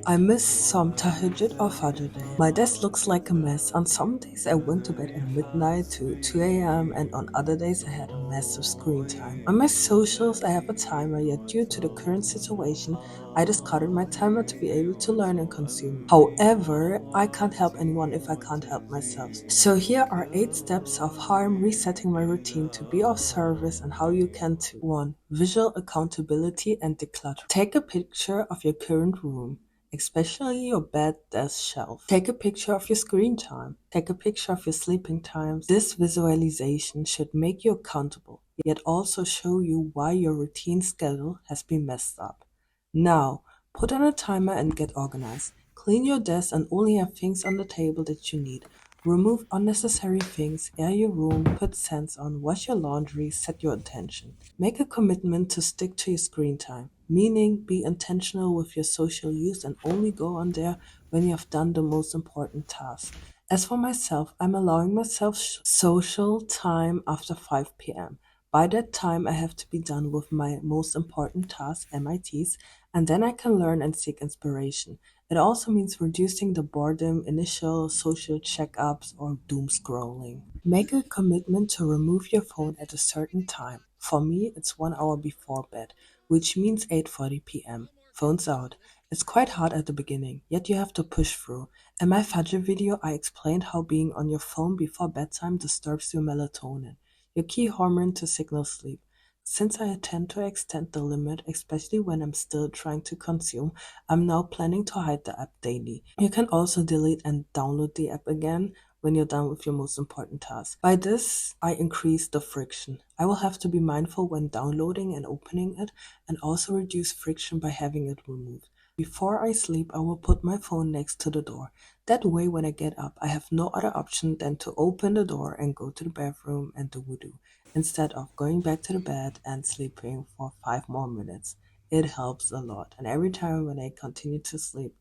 I miss some Tahajjud or Fajr day. My desk looks like a mess. On some days I went to bed at midnight to 2 a.m. and on other days I had a massive screen time. On my socials I have a timer, yet due to the current situation I discarded my timer to be able to learn and consume. However, I can't help anyone if I can't help myself. So here are 8 steps of how I'm resetting my routine to be of service and how you can too. 1. Visual accountability and declutter. Take a picture of your current room, especially your bed, desk, shelf. Take a picture of your screen time. Take a picture of your sleeping times. This visualization should make you accountable, yet also show you why your routine schedule has been messed up. Now, put on a timer and get organized. Clean your desk and only have things on the table that you need. Remove unnecessary things, air your room, put scents on, wash your laundry, set your intention. Make a commitment to stick to your screen time, meaning be intentional with your social use and only go on there when you have done the most important task. As for myself, I'm allowing myself social time after 5 p.m. By that time, I have to be done with my most important tasks, MITs, and then I can learn and seek inspiration. It also means reducing the boredom, initial social checkups, or doom scrolling. Make a commitment to remove your phone at a certain time. For me, it's 1 hour before bed, which means 8:40 p.m. Phones out. It's quite hard at the beginning, yet you have to push through. In my Fajr video, I explained how being on your phone before bedtime disturbs your melatonin, your key hormone to signal sleep. Since I tend to extend the limit, especially when I'm still trying to consume, I'm now planning to hide the app daily. You can also delete and download the app again when you're done with your most important task. By this, I increase the friction. I will have to be mindful when downloading and opening it and also reduce friction by having it removed. Before I sleep, I will put my phone next to the door. That way, when I get up, I have no other option than to open the door and go to the bathroom and do wudu, instead of going back to the bed and sleeping for 5 more minutes. It helps a lot. And every time when I continue to sleep,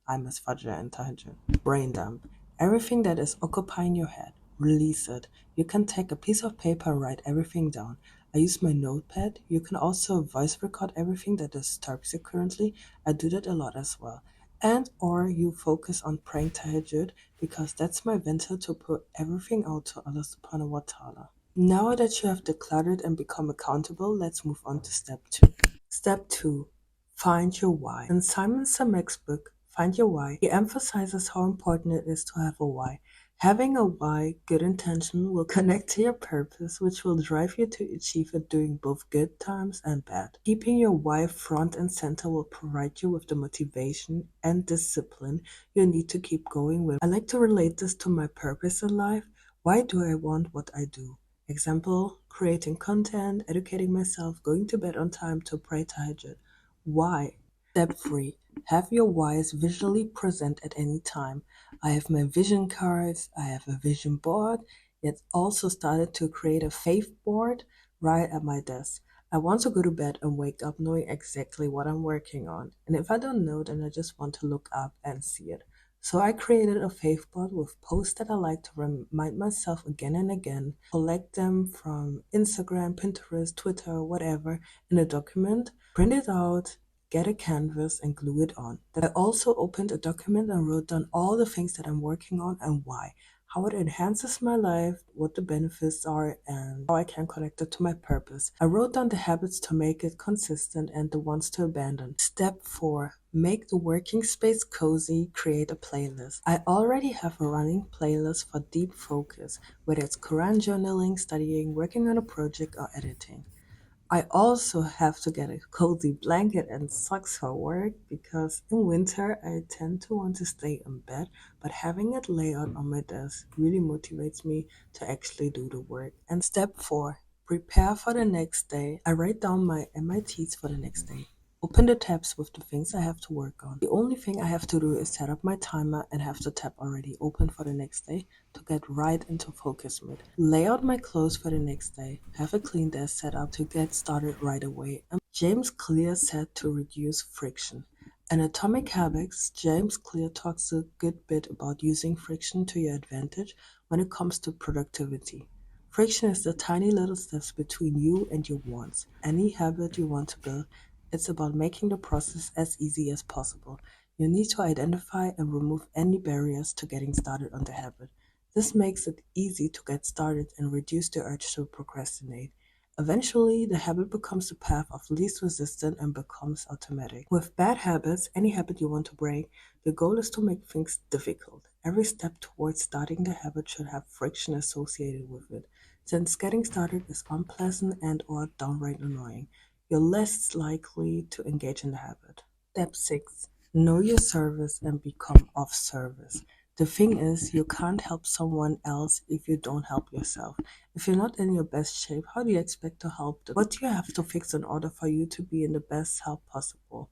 I miss Fajr and Tahajjud. Brain dump. Everything that is occupying your head, release it. You can take a piece of paper and write everything down. I use my notepad. You can also voice record everything that disturbs you currently. I do that a lot as well. And or you focus on praying Tahajjud because that's my venture to put everything out to Allah subhanahu wa ta'ala. Now that you have decluttered and become accountable, let's move on to step 2. Step 2. Find your why. In Simon Sinek's book, Find Your Why, he emphasizes how important it is to have a why. Having a why, good intention, will connect to your purpose, which will drive you to achieve it during both good times and bad. Keeping your why front and center will provide you with the motivation and discipline you need to keep going with. I like to relate this to my purpose in life. Why do I want what I do? Example, creating content, educating myself, going to bed on time to pray Tahajjud. Why? Step 3. Have your whys visually present at any time. I have my vision cards, I have a vision board, yet also started to create a faith board right at my desk. I want to go to bed and wake up knowing exactly what I'm working on. And if I don't know, then I just want to look up and see it. So I created a faith board with posts that I like to remind myself again and again, collect them from Instagram, Pinterest, Twitter, whatever, in a document, print it out, get a canvas and glue it on. Then I also opened a document and wrote down all the things that I'm working on and why, how it enhances my life, what the benefits are, and how I can connect it to my purpose. I wrote down the habits to make it consistent and the ones to abandon. Step 4. Make the working space cozy, create a playlist. I already have a running playlist for deep focus, whether it's Quran journaling, studying, working on a project, or editing. I also have to get a cozy blanket and socks for work because in winter I tend to want to stay in bed, but having it lay out on my desk really motivates me to actually do the work. And step 4, prepare for the next day. I write down my MITs for the next day. Open the tabs with the things I have to work on. The only thing I have to do is set up my timer and have the tab already open for the next day to get right into focus mode. Lay out my clothes for the next day. Have a clean desk set up to get started right away. And James Clear said to reduce friction. In Atomic Habits, James Clear talks a good bit about using friction to your advantage when it comes to productivity. Friction is the tiny little steps between you and your wants. Any habit you want to build, it's about making the process as easy as possible. You need to identify and remove any barriers to getting started on the habit. This makes it easy to get started and reduce the urge to procrastinate. Eventually, the habit becomes the path of least resistance and becomes automatic. With bad habits, any habit you want to break, the goal is to make things difficult. Every step towards starting the habit should have friction associated with it. Since getting started is unpleasant and or downright annoying, you're less likely to engage in the habit. Step 6. Know your service and become of service. The thing is, you can't help someone else if you don't help yourself. If you're not in your best shape, how do you expect to help them? What do you have to fix in order for you to be in the best health possible?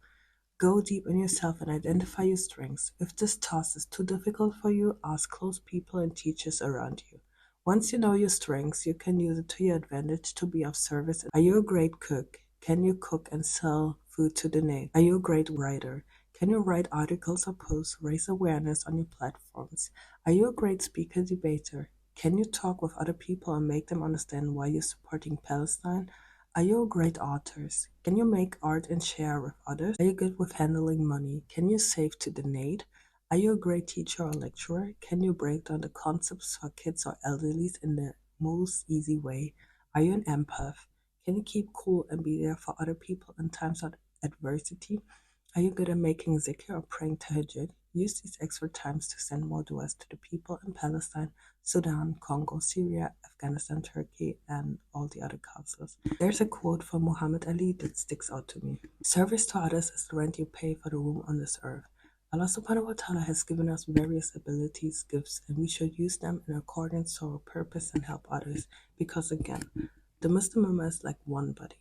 Go deep in yourself and identify your strengths. If this task is too difficult for you, ask close people and teachers around you. Once you know your strengths, you can use it to your advantage to be of service. Are you a great cook? Can you cook and sell food to donate? Are you a great writer? Can you write articles or posts, raise awareness on your platforms? Are you a great speaker debater? Can you talk with other people and make them understand why you're supporting Palestine? Are you a great author? Can you make art and share with others? Are you good with handling money? Can you save to donate? Are you a great teacher or lecturer? Can you break down the concepts for kids or elderly in the most easy way? Are you an empath? Can you keep cool and be there for other people in times of adversity? Are you good at making zikr or praying tahajjud? Use these extra times to send more du'as to the people in Palestine, Sudan, Congo, Syria, Afghanistan, Turkey, and all the other causes. There's a quote from Muhammad Ali that sticks out to me. Service to others is the rent you pay for the room on this earth. Allah subhanahu wa ta'ala has given us various abilities, gifts, and we should use them in accordance to our purpose and help others. Because again, the Muslim Ummah is like one body.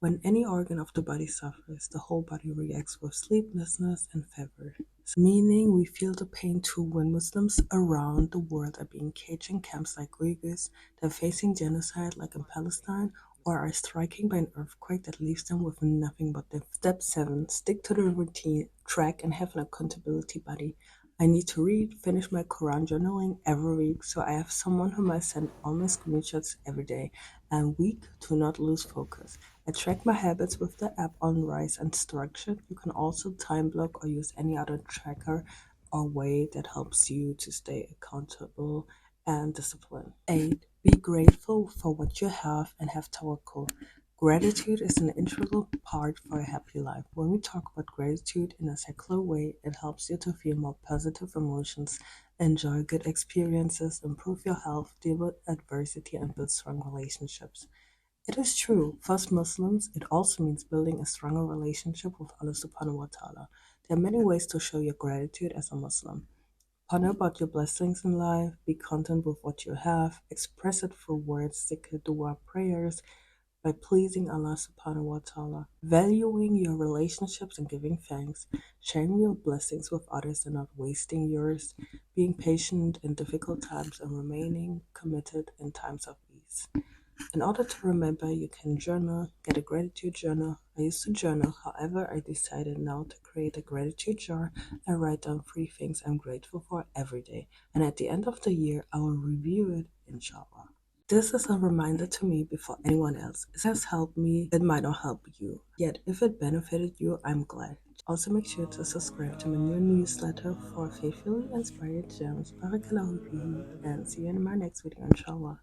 When any organ of the body suffers, the whole body reacts with sleeplessness and fever. Meaning we feel the pain too when Muslims around the world are being caged in camps like Uyghurs, they're facing genocide like in Palestine, or are striking by an earthquake that leaves them with nothing but their step 7. Stick to the routine, track and have an accountability buddy. I need to read, finish my Quran journaling every week so I have someone whom I send all my screenshots every day and week to not lose focus. I track my habits with the app on Rise and Structured. You can also time block or use any other tracker or way that helps you to stay accountable and disciplined. 8. Be grateful for what you have and have tawakkul. Gratitude is an integral part for a happy life. When we talk about gratitude in a secular way, it helps you to feel more positive emotions, enjoy good experiences, improve your health, deal with adversity, and build strong relationships. It is true, for us Muslims, it also means building a stronger relationship with Allah subhanahu wa ta'ala. There are many ways to show your gratitude as a Muslim. Ponder about your blessings in life, be content with what you have, express it through words, zikr, dua, prayers, by pleasing Allah subhanahu wa ta'ala, valuing your relationships and giving thanks, sharing your blessings with others and not wasting yours, being patient in difficult times and remaining committed in times of ease. In order to remember, you can journal, get a gratitude journal. I used to journal, however, I decided now to create a gratitude jar and write down 3 things I'm grateful for every day. And at the end of the year, I will review it, inshallah. This is a reminder to me before anyone else. It has helped me, it might not help you. Yet, if it benefited you, I'm glad. Also, make sure to subscribe to my new newsletter for faithfully inspired gems. Barakallahu fihi, and see you in my next video, inshallah.